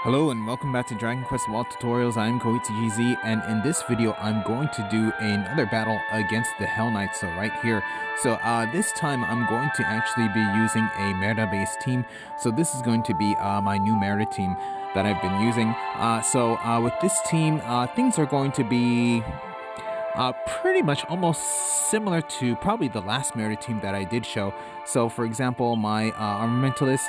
Hello and welcome back to Dragon Quest Wall Tutorials. I'm KoitsuGZ, and in this video I'm going to do another battle against the Hell Knights, so right here. So this time I'm going to actually be using a Mera based team. So this is going to be my new Mera team that I've been using. With this team, things are going to be pretty much almost similar to probably the last Mera team that I did show. So for example, my Armamentalist,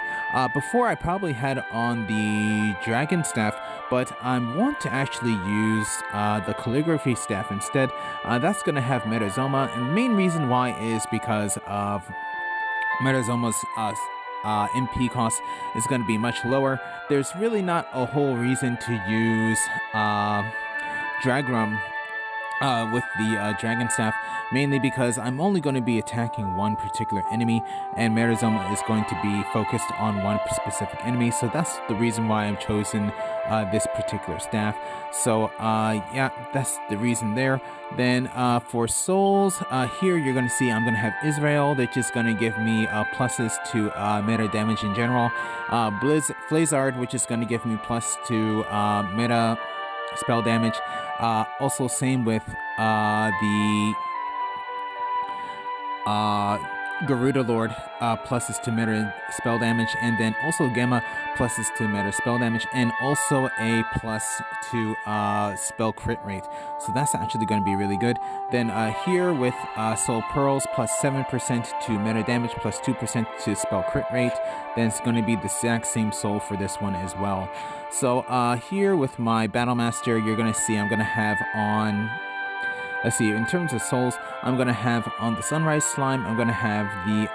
before I probably had on the Dragon Staff, but I want to actually use the Calligraphy Staff instead. That's going to have Metazoma, and the main reason why is because of Metazoma's MP cost is going to be much lower. There's really not a whole reason to use Dragrum with the Dragon Staff, mainly because I'm only going to be attacking one particular enemy, and Merazoma is going to be focused on one specific enemy, so that's the reason why I've chosen this particular staff. So yeah, that's the reason there. Then for souls, here you're going to see I'm going to have Israel, which is going to give me pluses to meta damage in general. Flazard, which is going to give me plus to meta spell damage. Also same with the Garuda Lord, pluses to meta spell damage, and then also Gamma pluses to meta spell damage, and also a plus to spell crit rate. So that's actually going to be really good. Then here with Soul Pearls, plus 7% to meta damage, plus 2% to spell crit rate. Then it's going to be the exact same soul for this one as well. So here with my Battle Master, you're going to see I'm going to have on... Let's see, in terms of souls, I'm going to have on the Sunrise Slime, I'm going to have the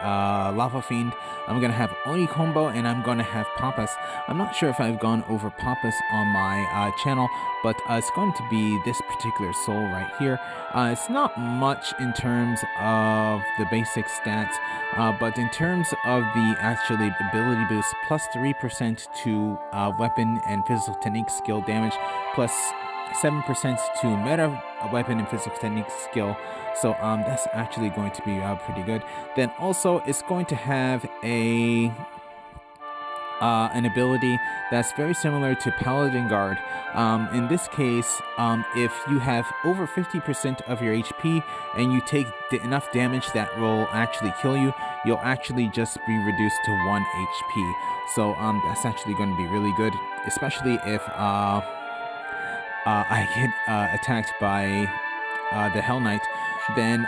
Lava Fiend, I'm going to have Oni Combo, and I'm going to have Pampas. I'm not sure if I've gone over Pampas on my channel, but it's going to be this particular soul right here. It's not much in terms of the basic stats, but in terms of the actually ability boost, plus 3% to weapon and physical technique skill damage, plus 7% to meta weapon and physical technique skill. So that's actually going to be pretty good. Then also it's going to have a an ability that's very similar to Paladin Guard. In this case, if you have over 50% of your HP and you take enough damage that will actually kill you, you'll actually just be reduced to 1 HP. So that's actually going to be really good, especially if I get attacked by the Hell Knight. Then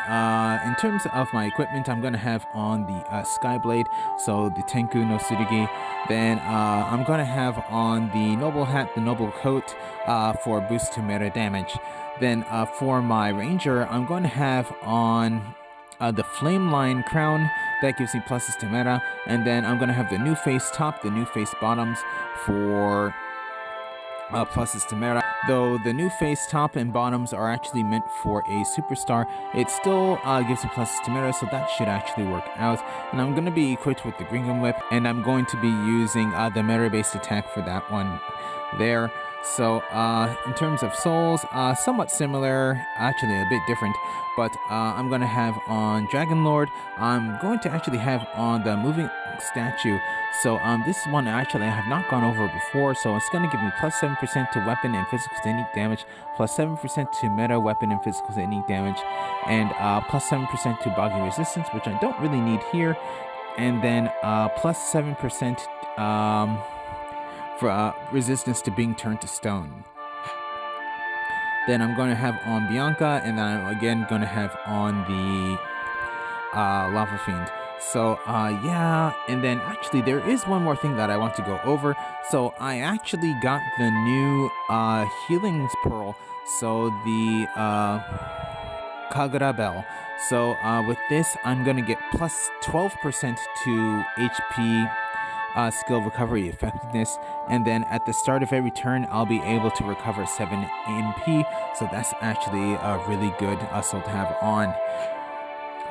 in terms of my equipment, I'm going to have on the Skyblade, so the Tenku no Tsurugi. Then I'm going to have on the Noble Hat, the Noble Coat, for boost to meta damage. Then for my Ranger, I'm going to have on the Flameline Crown, that gives me pluses to meta. And then I'm going to have the New Face Top, the New Face Bottoms for pluses to meta. Though the New Face top and bottoms are actually meant for a superstar, it still gives you pluses to meta, so that should actually work out. And I'm going to be equipped with the Gringham Whip, and I'm going to be using the meta based attack for that one there. So in terms of souls, somewhat similar, actually a bit different, but I'm going to have on Dragon Lord. I'm going to actually have on the Moving Statue. So this one actually I have not gone over before, so it's going to give me plus 7% to weapon and physical technique damage, plus 7% to meta weapon and physical technique damage, and plus 7% to boggy resistance, which I don't really need here, and then plus 7% for resistance to being turned to stone. Then I'm going to have on Bianca, and then I'm again going to have on the Lava Fiend. So yeah, and then actually there is one more thing that I want to go over. So I actually got the new Healing Pearl, so the Kagura Bell. So with this I'm going to get plus 12% to HP skill recovery effectiveness, and then at the start of every turn I'll be able to recover 7 MP, so that's actually a really good soul to have on.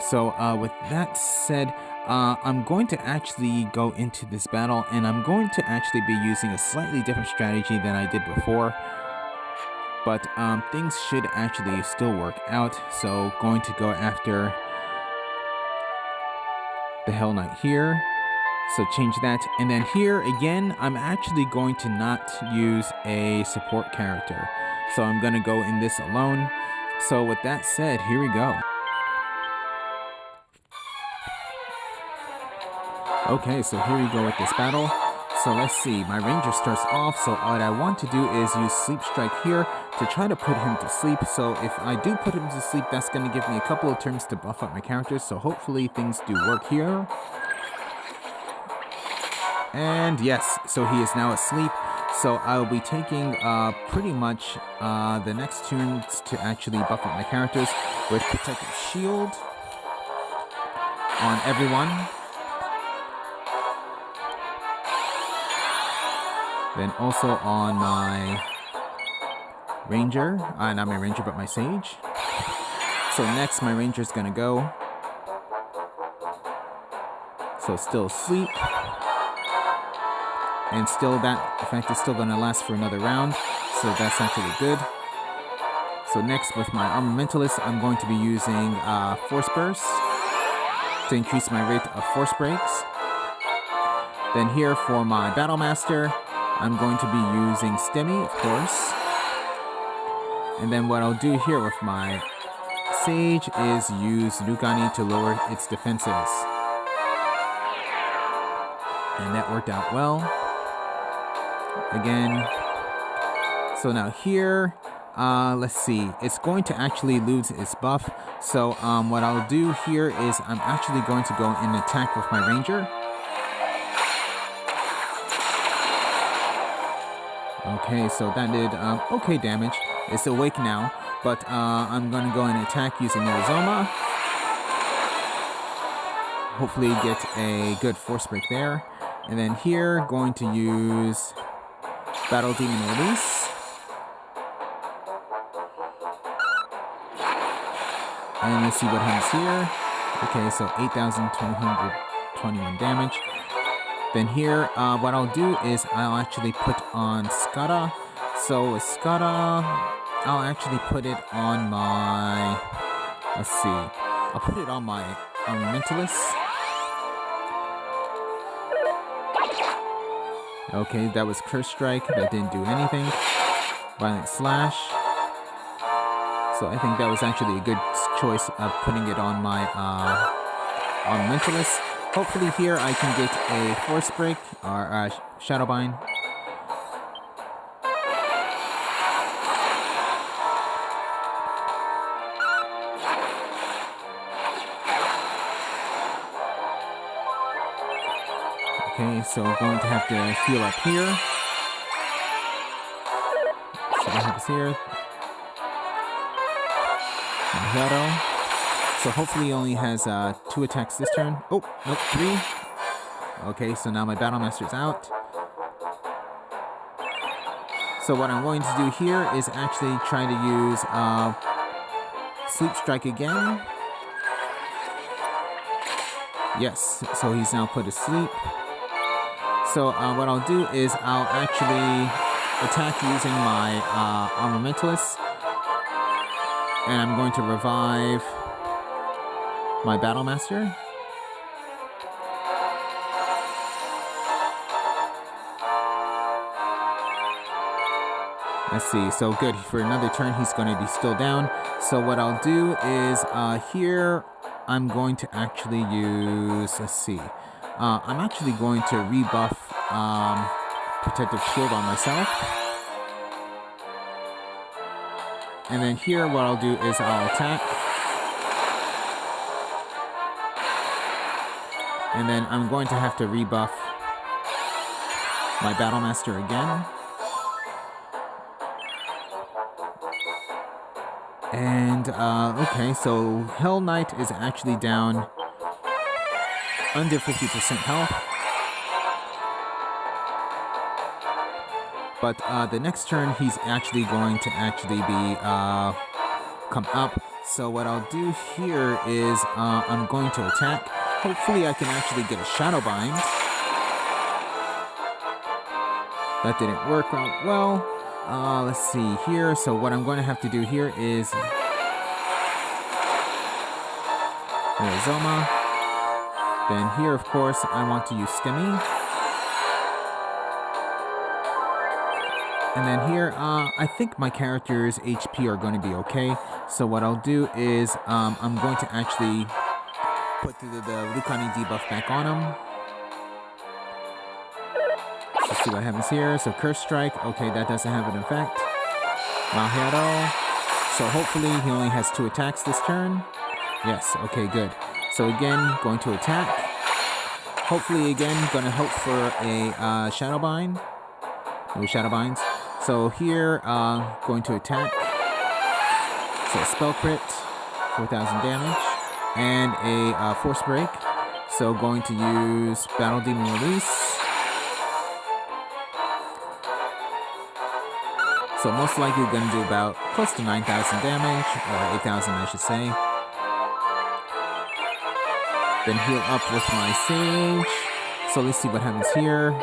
So with that said, I'm going to actually go into this battle, and I'm going to actually be using a slightly different strategy than I did before, but things should actually still work out. So going to go after the Hell Knight here. So change that. And then here again, I'm actually going to not use a support character. So I'm going to go in this alone. So with that said, here we go. Okay, so here we go with this battle. So let's see, my ranger starts off, so what I want to do is use Sleep Strike here to try to put him to sleep. So if I do put him to sleep, that's going to give me a couple of turns to buff up my characters, so hopefully things do work here. And yes, so he is now asleep, so I'll be taking pretty much the next turns to actually buff up my characters with Protective Shield on everyone. Then also on my ranger, not my ranger, but my sage. So next, my ranger's gonna go. So still asleep. And still that effect is still gonna last for another round. So that's actually good. So next, with my Armamentalist, I'm going to be using Force Burst to increase my rate of Force Breaks. Then here for my Battle Master, I'm going to be using Stemmy, of course. And then what I'll do here with my Sage is use Lugani to lower its defenses. And that worked out well. Again. So now here, let's see. It's going to actually lose its buff. So what I'll do here is I'm actually going to go and attack with my Ranger. Okay, so that did okay damage. It's awake now, but I'm going to go and attack using Arizoma. Hopefully get a good Force Break there. And then here, going to use Battle Demon Release. And let's see what happens here. Okay, so 8,221 damage. Then here, what I'll do is I'll actually put on Skada. So with Skada, I'll actually put it on my, let's see, I'll put it on my Armamentalist. Okay, that was Curse Strike, that didn't do anything. Violent Slash. So I think that was actually a good choice of putting it on my Armamentalist. Hopefully here I can get a Force Break or Shadow Bind. Okay, so I'm going to have to heal up here. So what happens here? Shadow. So hopefully he only has 2 attacks this turn. Oh, nope, 3. Okay, so now my Battle Master's out. So what I'm going to do here is actually try to use Sleep Strike again. Yes, so he's now put to sleep. So what I'll do is I'll actually attack using my Armamentalist. And I'm going to revive my Battle Master. Let's see, so good, for another turn he's going to be still down. So what I'll do is here I'm going to actually use, let's see, I'm actually going to rebuff Protective Shield on myself. And then here what I'll do is I'll attack. And then I'm going to have to rebuff my Battle Master again. And, okay, so Hell Knight is actually down under 50% health. But the next turn, he's actually going to actually be, come up. So what I'll do here is I'm going to attack. Hopefully I can actually get a Shadow Bind. That didn't work out well. Let's see here. So what I'm going to have to do here is Arizoma. Then here, of course, I want to use Stemmy. And then here, I think my character's HP are going to be okay. So what I'll do is I'm going to actually put the Lucani debuff back on him. Let's see what happens here. So Curse Strike. Okay, that doesn't have an effect. Malhero. So hopefully he only has 2 attacks this turn. Yes, okay, good. So again, going to attack. Hopefully again, gonna hope for a Shadow Bind. No Shadow Binds. So here, going to attack. So Spell Crit, 4,000 damage. And a Force Break. So going to use Battle Demon Release. So most likely going to do about close to 9,000 damage, or 8,000 I should say. Then heal up with my Sage. So let's see what happens here.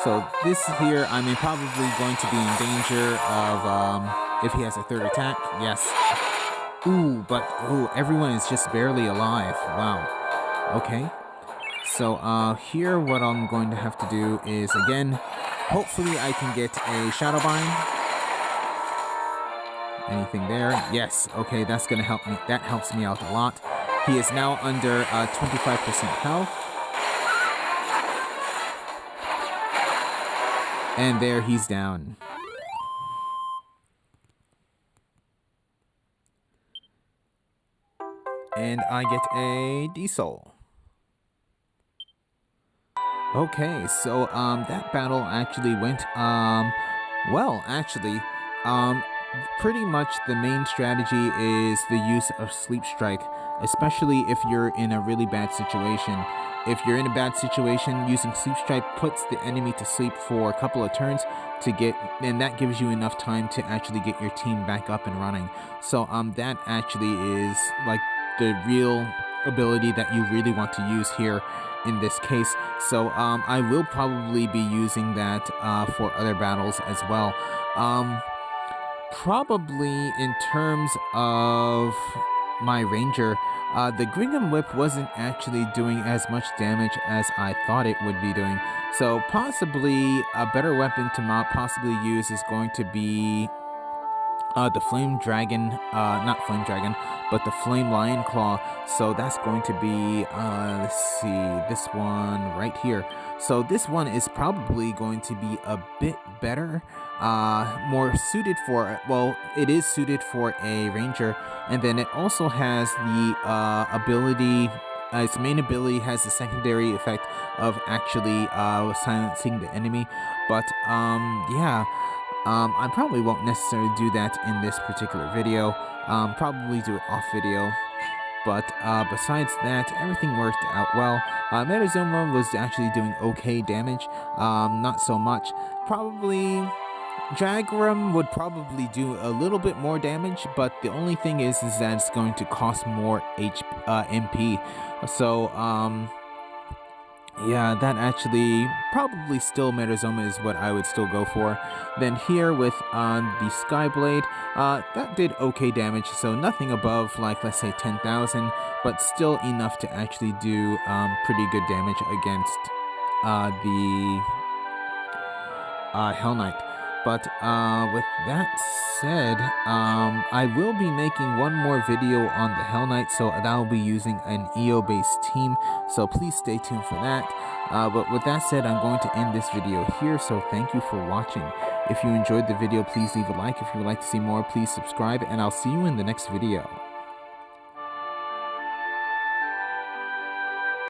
So this here, I'm probably going to be in danger of, if he has a 3rd attack, yes. Ooh, but, everyone is just barely alive, wow. Okay. So here what I'm going to have to do is, again, hopefully I can get a Shadow Bind. Anything there? Yes. Okay, that's going to help me. That helps me out a lot. He is now under 25% health. And there, he's down. And I get a D-Soul. Okay, so that battle actually went well, actually. Pretty much the main strategy is the use of Sleep Strike, especially if you're in a really bad situation. If you're in a bad situation, using Sleep Strike puts the enemy to sleep for a couple of turns and that gives you enough time to actually get your team back up and running. So that actually is like the real ability that you really want to use here in this case. So I will probably be using that for other battles as well. Probably in terms of my ranger, the Gingham Whip wasn't actually doing as much damage as I thought it would be doing. So possibly a better weapon to possibly use is going to be the Flame Dragon, not Flame Dragon, but the Flame Lion Claw. So that's going to be, let's see, this one right here. So this one is probably going to be a bit better, more suited for, well, it is suited for a ranger, and then it also has the ability, its main ability has the secondary effect of actually silencing the enemy, but yeah. I probably won't necessarily do that in this particular video, probably do it off video, but besides that, everything worked out well. Metazoma was actually doing okay damage, not so much. Probably Jagram would probably do a little bit more damage, but the only thing is that it's going to cost more MP, so yeah, that actually probably still Metazoma is what I would still go for. Then here with the Skyblade, that did okay damage, so nothing above like let's say 10,000, but still enough to actually do pretty good damage against the Hell Knight. But with that said, I will be making one more video on the Hell Knight, so that will be using an EO-based team, so please stay tuned for that. But with that said, I'm going to end this video here, so thank you for watching. If you enjoyed the video, please leave a like. If you would like to see more, please subscribe, and I'll see you in the next video.